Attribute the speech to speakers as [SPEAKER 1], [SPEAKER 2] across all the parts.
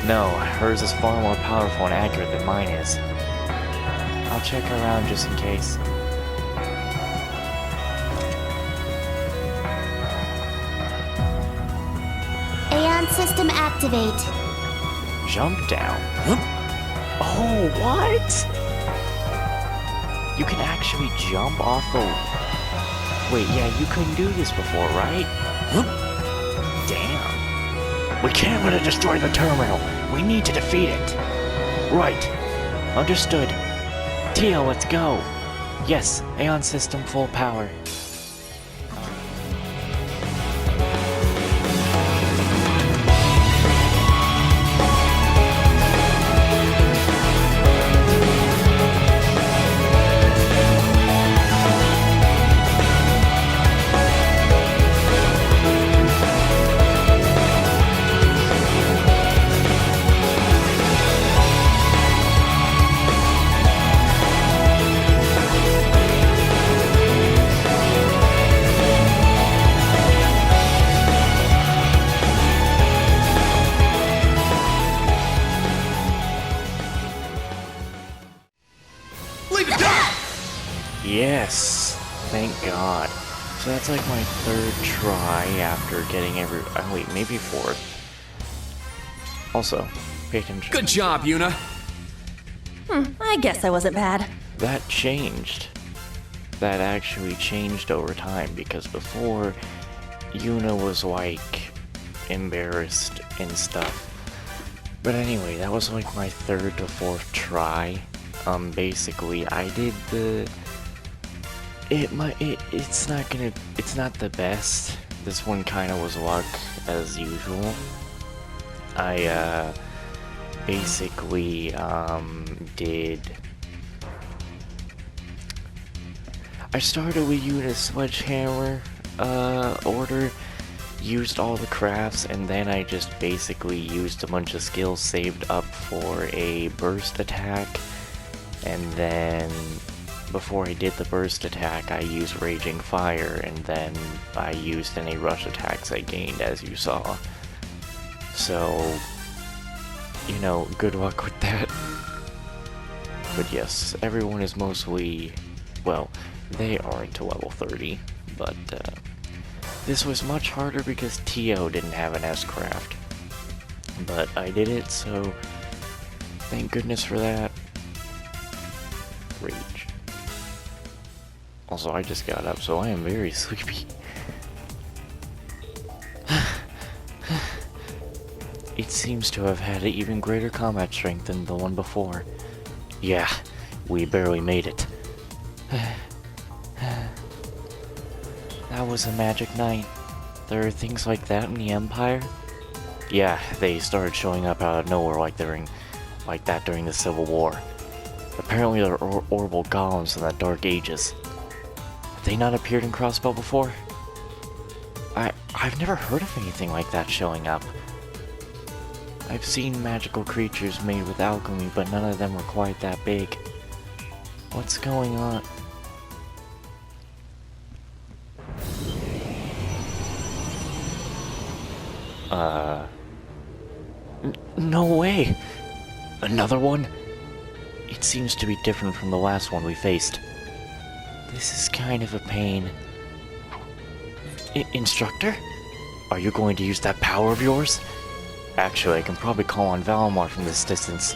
[SPEAKER 1] No, hers is far more powerful and accurate than mine is. I'll check around just in case.
[SPEAKER 2] Aeon system activate.
[SPEAKER 1] Jump down? Oh, what? You can actually jump off the... Wait, yeah, you couldn't do this before, right? Damn. We can't let it destroy the terminal. We need to defeat it. Right. Understood. Tio, let's go. Yes, Aeon system full power. Yes, thank God. So that's like my third try after getting wait, maybe fourth. Also, pay attention.
[SPEAKER 3] Good job, Yuna.
[SPEAKER 4] I guess I wasn't bad.
[SPEAKER 1] That changed. That actually changed over time, because before, Yuna was like embarrassed and stuff. But anyway, that was like my third to fourth try. Basically, I did the... It's not the best. This one kind of was luck, as usual. I, basically, I started with Yuna's sledgehammer, order, used all the crafts, and then I just basically used a bunch of skills saved up for a burst attack, and then before I did the burst attack, I used Raging Fire, and then I used any rush attacks I gained, as you saw. So, you know, good luck with that. But yes, everyone is mostly, well, they aren't to level 30, but this was much harder because Tio didn't have an S-Craft. But I did it, so thank goodness for that. Rage. Also, I just got up, so I am very sleepy. It seems to have had even greater combat strength than the one before. Yeah, we barely made it. That was a magic night. There are things like that in the Empire? Yeah, they started showing up out of nowhere like that during the Civil War. Apparently they're orbital golems in the Dark Ages. Have they not appeared in Crossbow before? I've never heard of anything like that showing up. I've seen magical creatures made with alchemy, but none of them were quite that big. What's going on? No way! Another one? It seems to be different from the last one we faced. This is kind of a pain. Instructor? Are you going to use that power of yours? Actually, I can probably call on Valimar from this distance.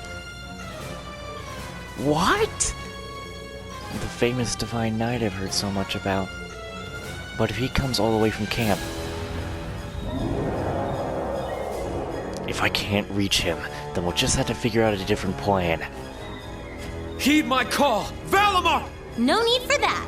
[SPEAKER 1] What? The famous Divine Knight I've heard so much about. But if he comes all the way from camp... If I can't reach him, then we'll just have to figure out a different plan.
[SPEAKER 3] Heed my call! Valimar!
[SPEAKER 2] No need for that.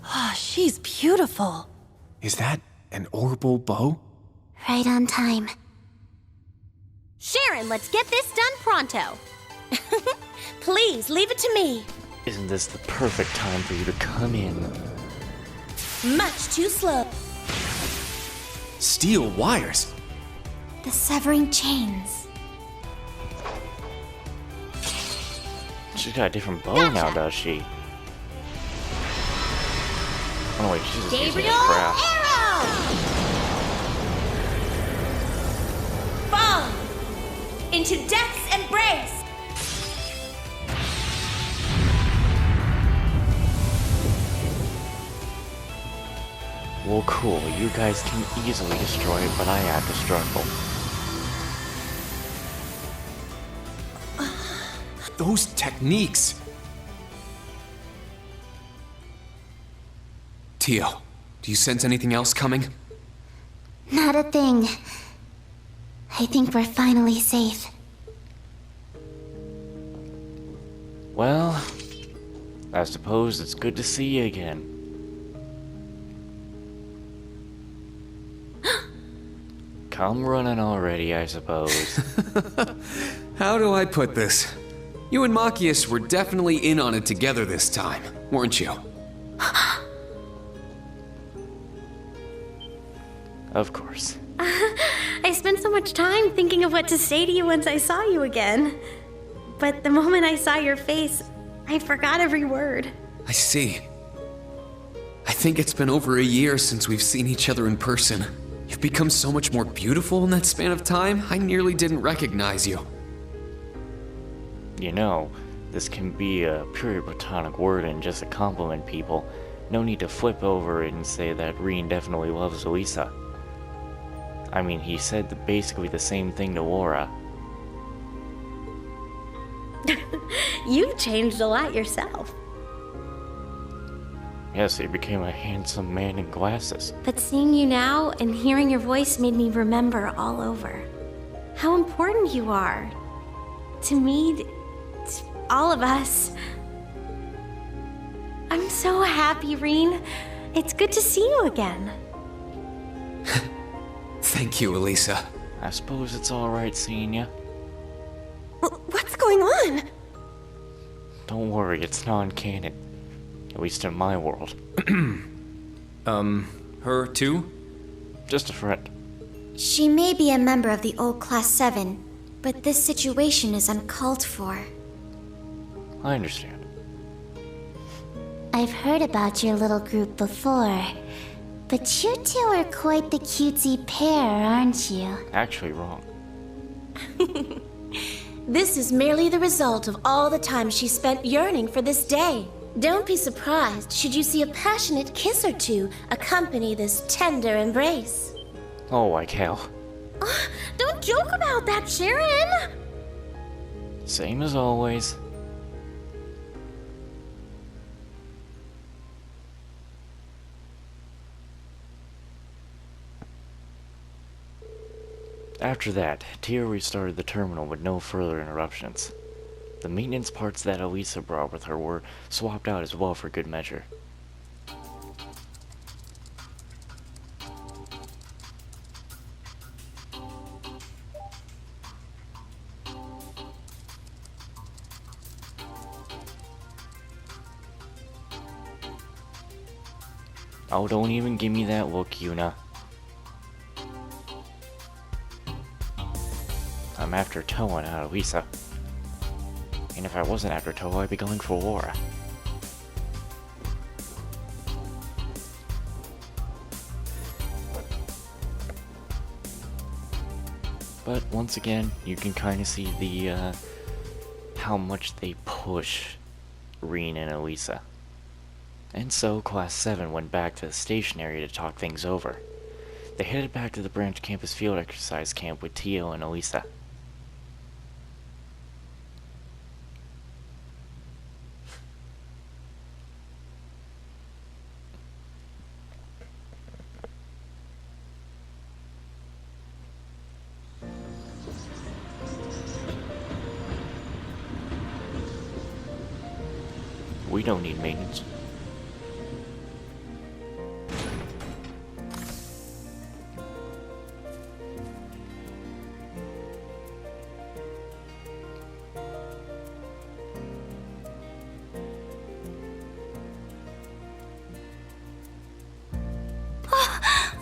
[SPEAKER 4] Oh, she's beautiful.
[SPEAKER 5] Is that an orbital bow?
[SPEAKER 2] Right on time.
[SPEAKER 6] Sharon, let's get this done pronto. Please, leave it to me.
[SPEAKER 1] Isn't this the perfect time for you to come in?
[SPEAKER 6] Much too slow.
[SPEAKER 5] Steel wires?
[SPEAKER 2] The severing chains.
[SPEAKER 1] She's got a different bow now, does she? Oh wait, she's just using
[SPEAKER 6] Gabriel
[SPEAKER 1] his craft.
[SPEAKER 6] Arrow! Fall! Into Death's Embrace!
[SPEAKER 1] Well, cool. You guys can easily destroy it, but I have to struggle.
[SPEAKER 5] Those techniques.
[SPEAKER 3] Tio, do you sense anything else coming?
[SPEAKER 2] Not a thing. I think we're finally safe.
[SPEAKER 1] Well, I suppose it's good to see you again. Come running already, I suppose.
[SPEAKER 3] How do I put this? You and Machias were definitely in on it together this time, weren't you?
[SPEAKER 1] Of course.
[SPEAKER 6] I spent so much time thinking of what to say to you once I saw you again. But the moment I saw your face, I forgot every word.
[SPEAKER 3] I see. I think it's been over a year since we've seen each other in person. You've become so much more beautiful in that span of time, I nearly didn't recognize you.
[SPEAKER 1] You know, this can be a pure platonic word and just a compliment, people. No need to flip over it and say that Reen definitely loves Elisa. I mean, he said basically the same thing to Laura.
[SPEAKER 6] You've changed a lot yourself.
[SPEAKER 1] Yes, he became a handsome man in glasses.
[SPEAKER 6] But seeing you now and hearing your voice made me remember all over how important you are. To me, to all of us. I'm so happy, Reen. It's good to see you again.
[SPEAKER 3] Thank you, Elisa.
[SPEAKER 1] I suppose it's alright seeing you.
[SPEAKER 4] What's going on?
[SPEAKER 1] Don't worry, it's non-canon. At least in my world.
[SPEAKER 5] Her too?
[SPEAKER 1] Just a friend.
[SPEAKER 2] She may be a member of the old Class 7, but this situation is uncalled for.
[SPEAKER 1] I understand.
[SPEAKER 2] I've heard about your little group before, but you two are quite the cutesy pair, aren't you?
[SPEAKER 1] Actually wrong.
[SPEAKER 6] This is merely the result of all the time she spent yearning for this day. Don't be surprised should you see a passionate kiss or two accompany this tender embrace.
[SPEAKER 1] Oh, like hell.
[SPEAKER 6] Don't joke about that, Sharon!
[SPEAKER 1] Same as always. After that, Tia restarted the terminal with no further interruptions. The maintenance parts that Elisa brought with her were swapped out as well for good measure. Oh, don't even give me that look, Yuna. I'm after Toa, not Elisa. And if I wasn't after Toa, I'd be going for Laura. But once again, you can kind of see the, how much they push Reen and Elisa. And so, Class 7 went back to the station area to talk things over. They headed back to the branch campus field exercise camp with Tio and Elisa. We don't need maintenance.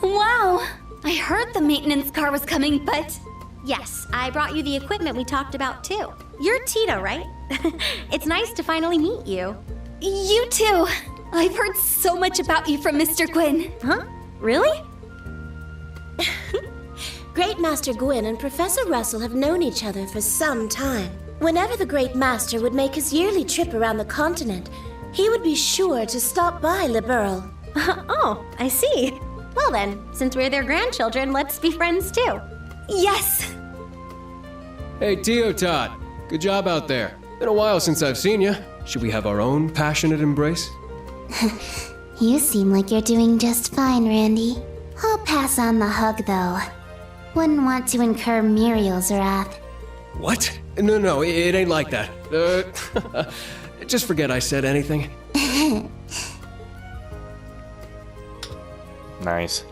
[SPEAKER 2] Wow! I heard the maintenance car was coming, but
[SPEAKER 7] Yes, I brought you the equipment we talked about too. You're Tito, right? It's nice to finally meet you.
[SPEAKER 4] You too. I've heard so much about you from Mr. Gwyn.
[SPEAKER 7] Huh? Really?
[SPEAKER 6] Great Master Gwyn and Professor Russell have known each other for some time. Whenever the Great Master would make his yearly trip around the continent, he would be sure to stop by Le Burle.
[SPEAKER 7] Oh, I see. Well then, since we're their grandchildren, let's be friends too.
[SPEAKER 4] Yes.
[SPEAKER 8] Hey, Teotot. Good job out there. Been a while since I've seen you. Should we have our own passionate embrace?
[SPEAKER 2] You seem like you're doing just fine, Randy. I'll pass on the hug, though. Wouldn't want to incur Muriel's wrath.
[SPEAKER 8] What? No, it ain't like that. Just forget I said anything.
[SPEAKER 1] Nice.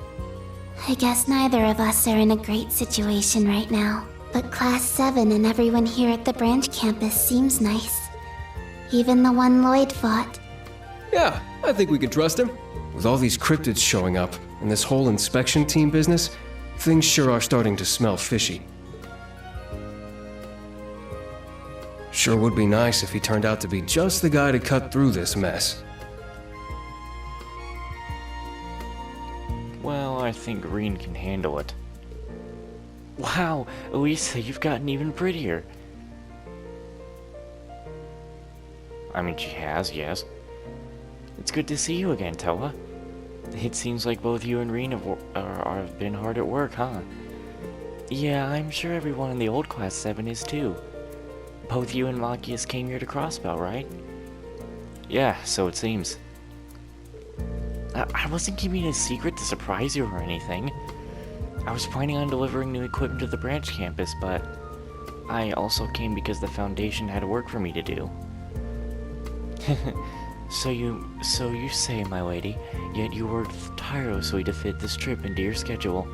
[SPEAKER 2] I guess neither of us are in a great situation right now. But Class 7 and everyone here at the branch campus seems nice. Even the one Lloyd fought.
[SPEAKER 8] Yeah, I think we can trust him. With all these cryptids showing up and this whole inspection team business, things sure are starting to smell fishy. Sure would be nice if he turned out to be just the guy to cut through this mess.
[SPEAKER 1] Well, I think Green can handle it. Wow, Elisa, you've gotten even prettier. I mean, she has, yes. It's good to see you again, Tella. It seems like both you and Reen have been hard at work, huh? Yeah, I'm sure everyone in the old Class 7 is too. Both you and Machias came here to Crossbell, right? Yeah, so it seems. I wasn't keeping it a secret to surprise you or anything. I was planning on delivering new equipment to the branch campus, but I also came because the Foundation had work for me to do. So you say, my lady, yet you worked tirelessly to fit this trip into your schedule.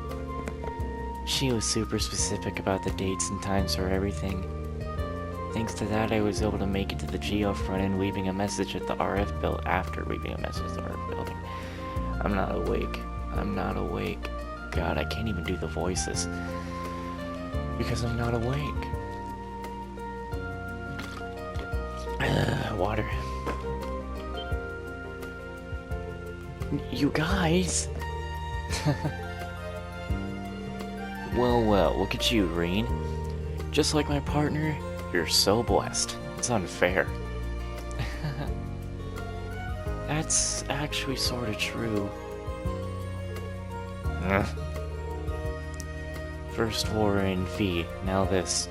[SPEAKER 1] She was super specific about the dates and times for everything. Thanks to that, I was able to make it to the Geo front end, leaving a message at the RF building. After leaving a message at the RF building. I'm not awake. God, I can't even do the voices. Because I'm not awake. Water. You guys! Well, look at you, Reen. Just like my partner, you're so blessed. It's unfair. That's actually sort of true. First war in Fee, now this.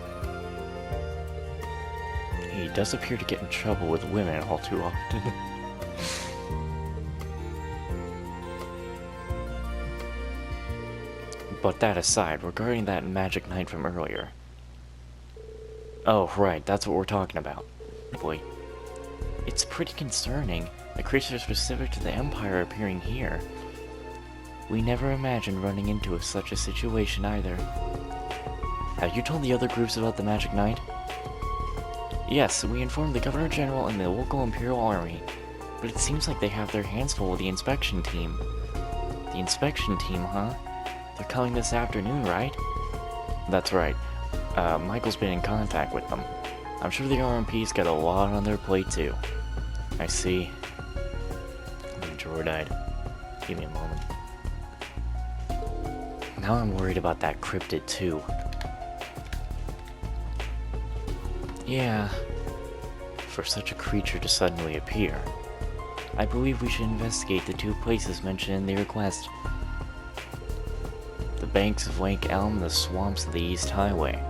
[SPEAKER 1] He does appear to get in trouble with women all too often. But that aside, regarding that magic night from earlier. Oh, right, that's what we're talking about. Boy, it's pretty concerning. A creature specific to the Empire appearing here. We never imagined running into such a situation either. Have you told the other groups about the Magic Night? Yes, we informed the Governor General and the local Imperial Army, but it seems like they have their hands full with the inspection team. The inspection team, huh? They're coming this afternoon, right? That's right. Michael's been in contact with them. I'm sure the RMP's got a lot on their plate too. I see. The drawer died. Give me a moment. Now I'm worried about that cryptid too. Yeah. For such a creature to suddenly appear, I believe we should investigate the two places mentioned in the request. The banks of Lake Elm, the swamps of the East Highway.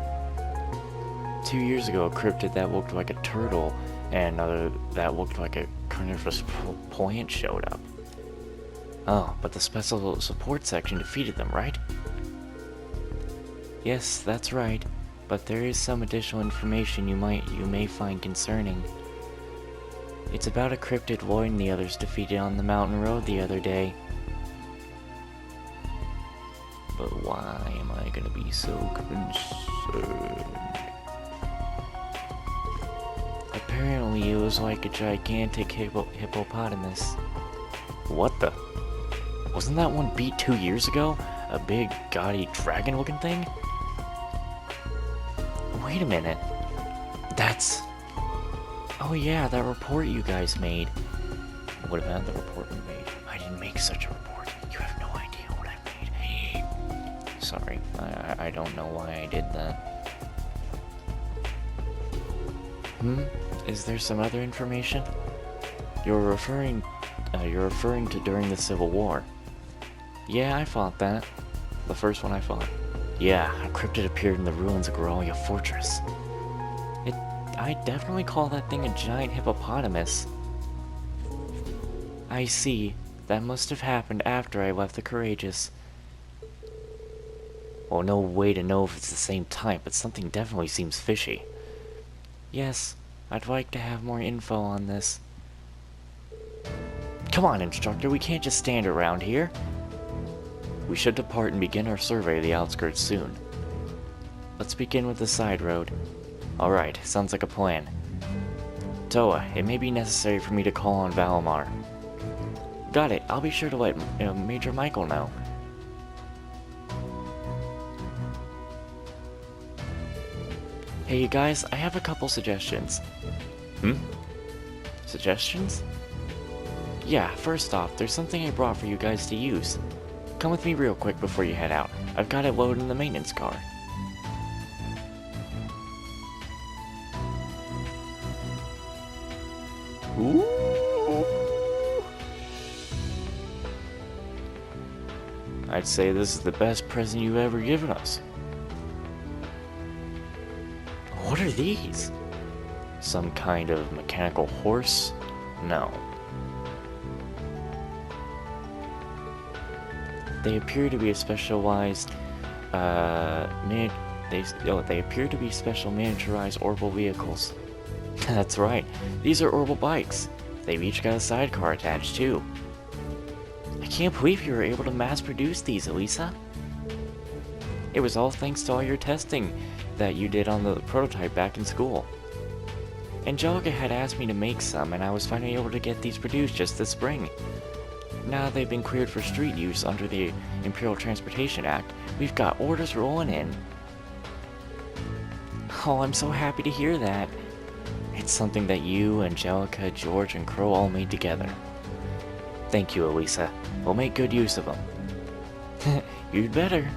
[SPEAKER 1] 2 years ago, a cryptid that looked like a turtle and another that looked like a carnivorous plant showed up. Oh, but the special support section defeated them, right? Yes, that's right, but there is some additional information you may find concerning. It's about a cryptid Lloyd and the others defeated on the mountain road the other day. But why am I gonna be so concerned? Apparently it was like a gigantic hippopotamus. What the? Wasn't that one beat 2 years ago? A big, gaudy, dragon-looking thing? Wait a minute. That's... Oh yeah, that report you guys made. What about the report we made? I didn't make such a report. You have no idea what I made. Sorry, I don't know why I did that. Is there some other information? You're referring to during the Civil War. Yeah, I fought that. The first one I fought. Yeah, a cryptid appeared in the ruins of Goralia Fortress. I definitely call that thing a giant hippopotamus. I see. That must have happened after I left the Courageous. Well, no way to know if it's the same type, but something definitely seems fishy. Yes, I'd like to have more info on this. Come on, Instructor, we can't just stand around here. We should depart and begin our survey of the outskirts soon. Let's begin with the side road. Alright, sounds like a plan. Toa, it may be necessary for me to call on Valimar. Got it, I'll be sure to let Major Michael know. Hey you guys, I have a couple suggestions. Suggestions? Yeah, first off, there's something I brought for you guys to use. Come with me real quick before you head out. I've got it loaded in the maintenance car. Ooh. I'd say this is the best present you've ever given us. What are these? Some kind of mechanical horse? No. They appear to be a specialized, they appear to be special miniaturized orbital vehicles. That's right, these are orbital bikes. They've each got a sidecar attached too. I can't believe you were able to mass produce these, Elisa. It was all thanks to all your testing that you did on the prototype back in school. Angelica had asked me to make some, and I was finally able to get these produced just this spring. Now they've been cleared for street use under the Imperial Transportation Act, we've got orders rolling in. Oh, I'm so happy to hear that. It's something that you, Angelica, George, and Crow all made together. Thank you, Elisa. We'll make good use of them. You'd better.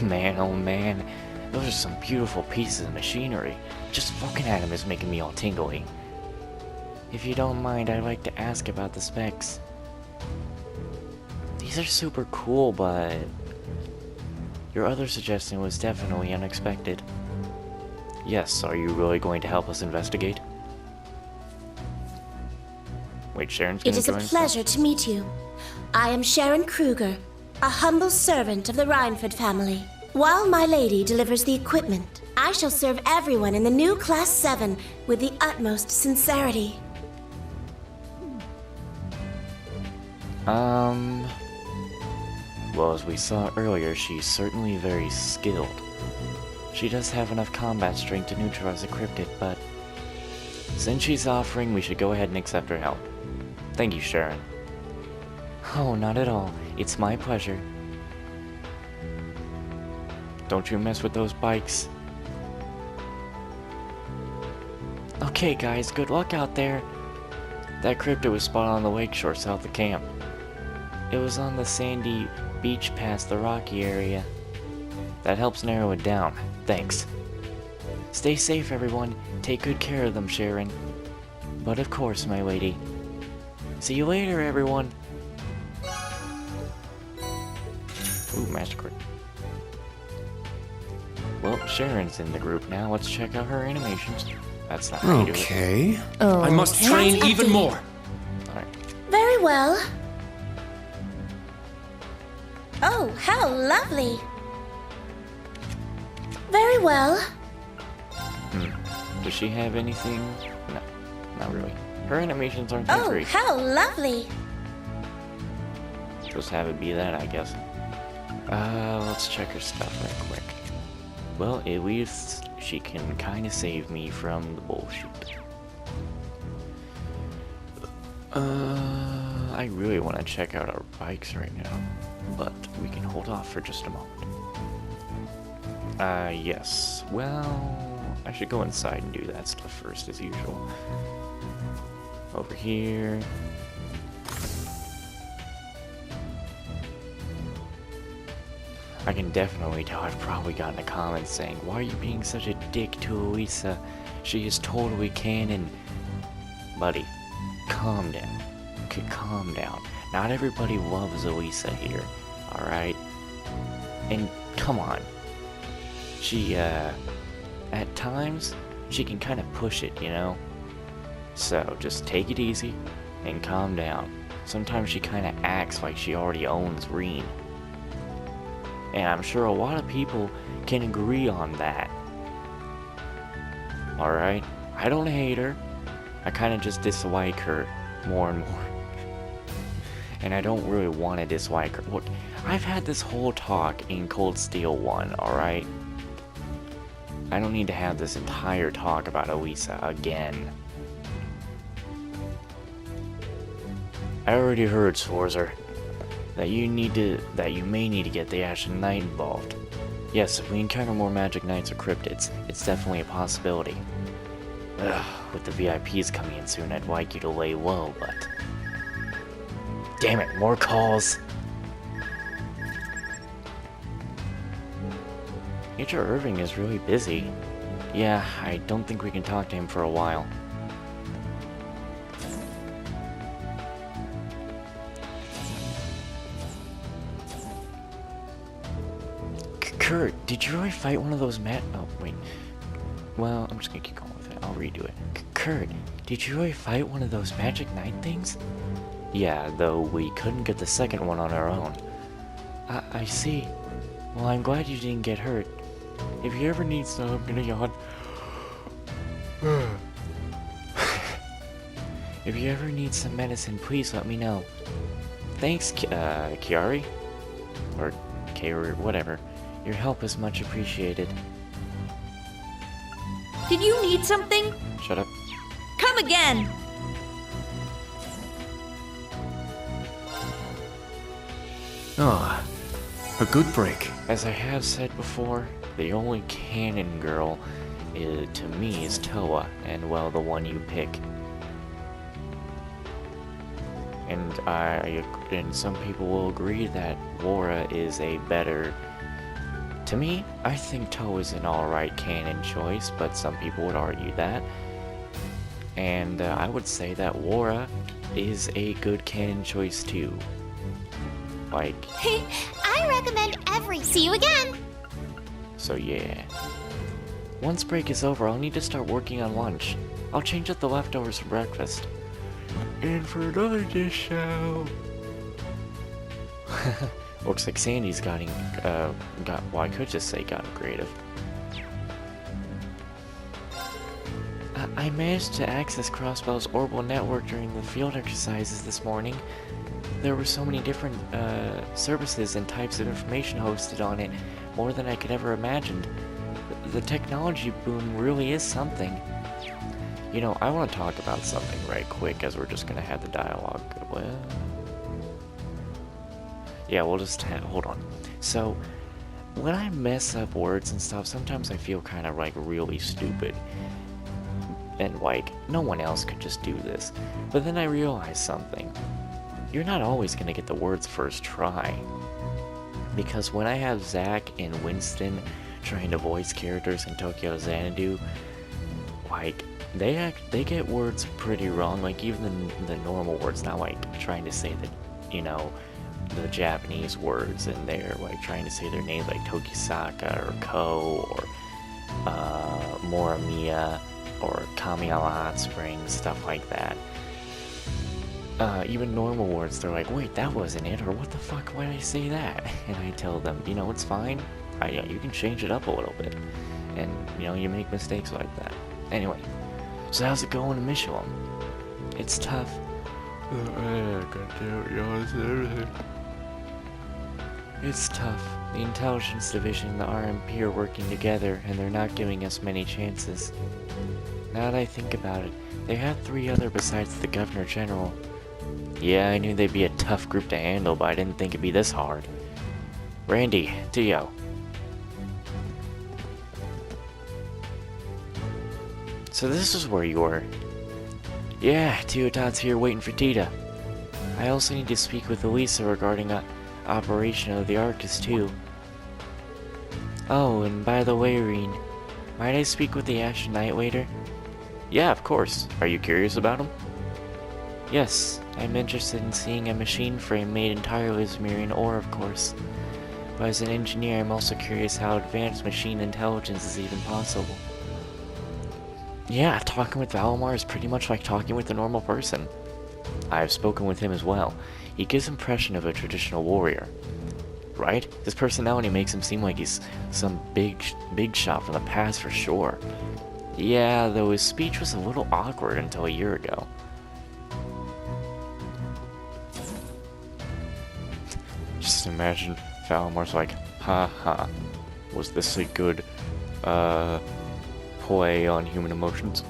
[SPEAKER 1] Man, oh man, those are some beautiful pieces of machinery. Just looking at them is making me all tingly. If you don't mind, I'd like to ask about the specs. These are super cool, but your other suggestion was definitely unexpected. Yes, are you really going to help us investigate? Wait, Sharon's gonna
[SPEAKER 6] It is a
[SPEAKER 1] join us?
[SPEAKER 6] pleasure to meet you. I am Sharon Kruger, a humble servant of the Reinford family. While my lady delivers the equipment, I shall serve everyone in the new Class 7 with the utmost sincerity.
[SPEAKER 1] Well, as we saw earlier, she's certainly very skilled. She does have enough combat strength to neutralize the cryptid, but since she's offering, we should go ahead and accept her help. Thank you, Sharon. Oh, not at all. It's my pleasure. Don't you mess with those bikes. Okay, guys, good luck out there. That cryptid was spotted on the lakeshore south of camp. It was on the sandy beach past the rocky area. That helps narrow it down. Thanks. Stay safe, everyone. Take good care of them, Sharon. But of course, my lady. See you later, everyone. Ooh, Master. Well, Sharon's in the group now. Let's check out her animations. That's not how you do it.
[SPEAKER 5] Okay. I must train
[SPEAKER 6] Let's
[SPEAKER 5] even
[SPEAKER 6] update.
[SPEAKER 5] more.
[SPEAKER 1] Alright.
[SPEAKER 6] Very well. Oh, how lovely. Very well.
[SPEAKER 1] Does she have anything? No, not really. Her animations aren't that
[SPEAKER 6] Oh,
[SPEAKER 1] great.
[SPEAKER 6] how lovely.
[SPEAKER 1] Just have it be that, I guess. Let's check her stuff right quick. Well, at least she can kind of save me from the bullshit. I really want to check out our bikes right now, but we can hold off for just a moment. Yes. Well, I should go inside and do that stuff first, as usual. Over here. I can definitely tell I've probably gotten a comment saying, "Why are you being such a dick to Oisa? She is totally canon." Buddy, calm down. Calm down. Not everybody loves Oisa here, alright? And come on. She, at times, she can kind of push it, you know? So, just take it easy and calm down. Sometimes she kind of acts like she already owns Reen. And I'm sure a lot of people can agree on that. Alright? I don't hate her. I kind of just dislike her more and more. And I don't really want to dislike her. Look, I've had this whole talk in Cold Steel 1, alright? I don't need to have this entire talk about Oisa again. I already heard, Sforzer, that you may need to get the Ashen Knight involved. Yes, if we encounter more Magic Knights or Cryptids, it's definitely a possibility. Ugh, with the VIPs coming in soon, I'd like you to lay low, but... Damn it, more calls! Major Irving is really busy. Yeah, I don't think we can talk to him for a while. Kurt, did you really fight one of those oh, wait. Well, I'm just gonna keep going with it. I'll redo it. Kurt, did you really fight one of those Magic Knight things? Yeah, though we couldn't get the second one on our own. I see. Well, I'm glad you didn't get hurt. If you ever need some, I'm gonna yawn. If you ever need some medicine, please let me know. Thanks, Kiari? Or Kairi, whatever. Your help is much appreciated.
[SPEAKER 4] Did you need something?
[SPEAKER 1] Shut up.
[SPEAKER 4] Come again!
[SPEAKER 3] Ah, a good break.
[SPEAKER 1] As I have said before, the only canon girl to me is Toa, and well, the one you pick. And some people will agree that Wara is a better... To me, I think Toa is an alright canon choice, but some people would argue that. And I would say that Wara is a good canon choice too. Like...
[SPEAKER 2] I recommend every... See you again!
[SPEAKER 1] So yeah. Once break is over, I'll need to start working on lunch. I'll change up the leftovers for breakfast. And for another dish show... Looks like Sandy's well, I could just say gotten creative. I managed to access Crossbell's orbital network during the field exercises this morning. There were so many different services and types of information hosted on it, more than I could ever imagined. The technology boom really is something. You know, I want to talk about something right quick, as we're just gonna have the dialogue. Well... Yeah, we'll just hold on. So, when I mess up words and stuff, sometimes I feel kind of like really stupid. And like, no one else could just do this. But then I realize something. You're not always gonna get the words first try. Because when I have Zack and Winston trying to voice characters in Tokyo Xanadu, like, they get words pretty wrong, like even the normal words, not like trying to say that, you know, the Japanese words in there, like trying to say their names like Tokisaka or Ko or Morimiya or Kamiyawa Hot Springs, stuff like that. Even normal words, they're like, wait, that wasn't it, or what the fuck, why did I say that? And I tell them, you know, it's fine, you can change it up a little bit, and, you know, you make mistakes like that. Anyway, so how's it going in Michelin? It's tough. It's tough. The Intelligence Division and the RMP are working together, and they're not giving us many chances. Now that I think about it, they had 3 other besides the Governor General. Yeah, I knew they'd be a tough group to handle, but I didn't think it'd be this hard. Randy, Dio. So this is where you were. Yeah, Teotihuacan's here waiting for Tita. I also need to speak with Elisa regarding operation of the Arcus too. Oh, and by the way, Reen, might I speak with the Ashen Knight waiter? Yeah, of course. Are you curious about him? Yes, I'm interested in seeing a machine frame made entirely of Zemirian ore, of course. But as an engineer, I'm also curious how advanced machine intelligence is even possible. Yeah, talking with Valimar is pretty much like talking with a normal person. I've spoken with him as well. He gives impression of a traditional warrior. Right? His personality makes him seem like he's some big shot from the past for sure. Yeah, though his speech was a little awkward until a year ago. Just imagine Valimar's like, haha, was this a good, play on human emotions?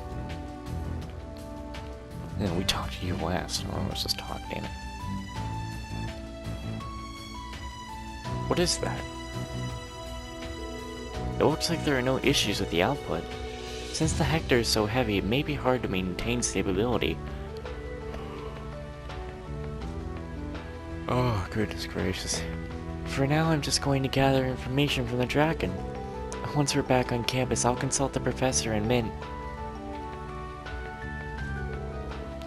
[SPEAKER 1] Yeah, we talked to you last. Oh, let's just talk, damn it. What is that? It looks like there are no issues with the output. Since the Hector is so heavy, it may be hard to maintain stability. Oh, goodness gracious. For now, I'm just going to gather information from the Draken. Once we're back on campus, I'll consult the professor and Mint.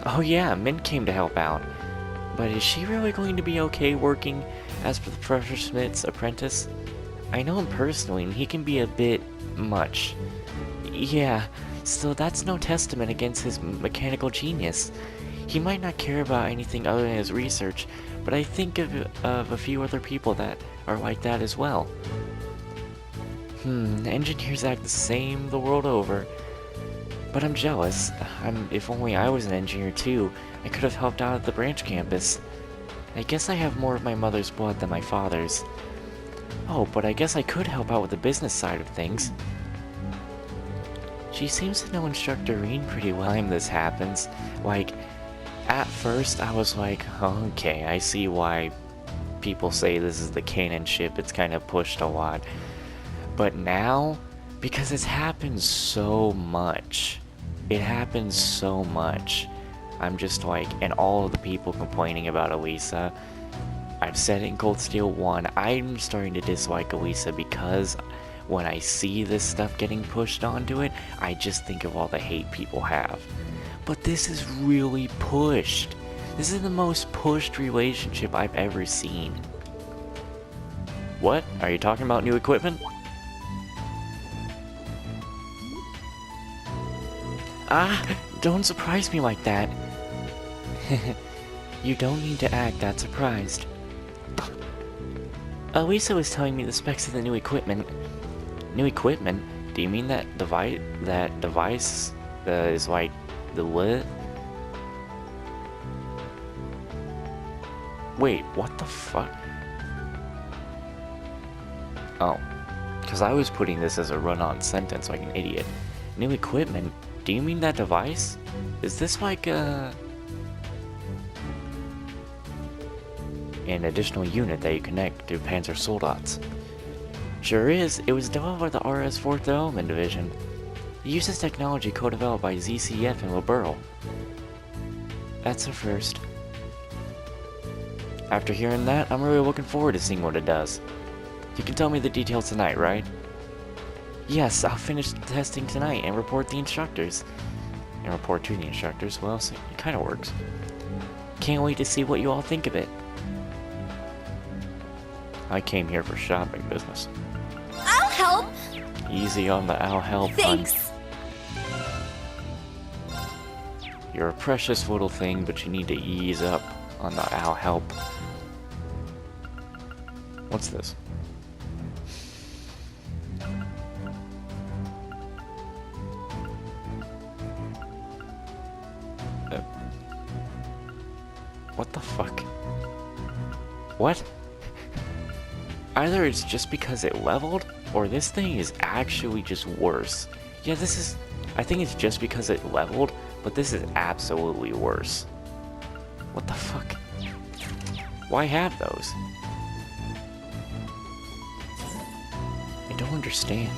[SPEAKER 1] Oh yeah, Mint came to help out. But is she really going to be okay working as Professor Smith's apprentice? I know him personally, and he can be a bit much. Yeah, still that's no testament against his mechanical genius. He might not care about anything other than his research, but I think of a few other people that are like that as well. Engineers act the same the world over. But I'm jealous. If only I was an engineer too, I could have helped out at the branch campus. I guess I have more of my mother's blood than my father's. Oh, but I guess I could help out with the business side of things. She seems to know Instructor Reen pretty well when this happens. Like, at first I was like, okay, I see why people say this is the Kanan ship, it's kind of pushed a lot. But now, because it's happened so much, I'm just like, and all of the people complaining about Elisa, I've said it in Cold Steel 1, I'm starting to dislike Elisa because when I see this stuff getting pushed onto it, I just think of all the hate people have. But this is really pushed. This is the most pushed relationship I've ever seen. What? Are you talking about new equipment? Ah, don't surprise me like that. You don't need to act that surprised. Elisa was telling me the specs of the new equipment. New equipment? Do you mean that device? That device is like the lit? Wait, what the fuck? Oh, because I was putting this as a run-on sentence like an idiot. New equipment? Do you mean that device? Is this like an additional unit that you connect through Panzer Soldats? Sure is. It was developed by the RS 4th Development Division. It uses technology co-developed by ZCF and Liberl. That's a first. After hearing that, I'm really looking forward to seeing what it does. You can tell me the details tonight, right? Yes, I'll finish the testing tonight and report to the instructors. Well, it kind of works. Can't wait to see what you all think of it. I came here for shopping business.
[SPEAKER 4] I'll help!
[SPEAKER 1] Easy on the I'll help.
[SPEAKER 4] Thanks!
[SPEAKER 1] You're a precious little thing, but you need to ease up on the I'll help. What's this? What the fuck? What? Either it's just because it leveled, or this thing is actually just worse. Yeah, I think it's just because it leveled, but this is absolutely worse. What the fuck? Why have those? I don't understand.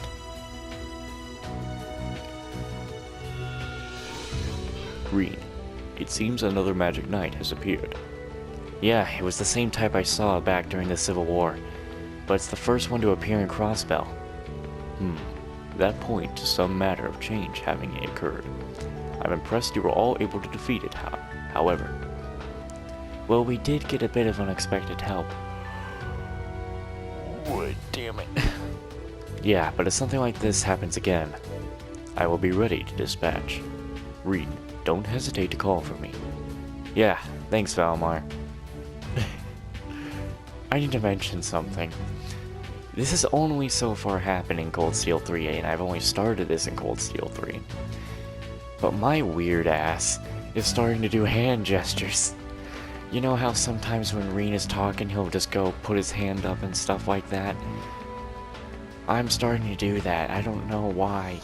[SPEAKER 1] Reed, it seems another magic knight has appeared. Yeah, it was the same type I saw back during the Civil War, but it's the first one to appear in Crossbell. That point to some matter of change having occurred. I'm impressed you were all able to defeat it, however. Well, we did get a bit of unexpected help. Wood, damn it. Yeah, but if something like this happens again, I will be ready to dispatch. Reed, don't hesitate to call for me. Yeah, thanks, Valmar. I need to mention something. This has only so far happened in Cold Steel 3A, and I've only started this in Cold Steel 3. But my weird ass is starting to do hand gestures. You know how sometimes when Reen is talking, he'll just go put his hand up and stuff like that? I'm starting to do that. I don't know why.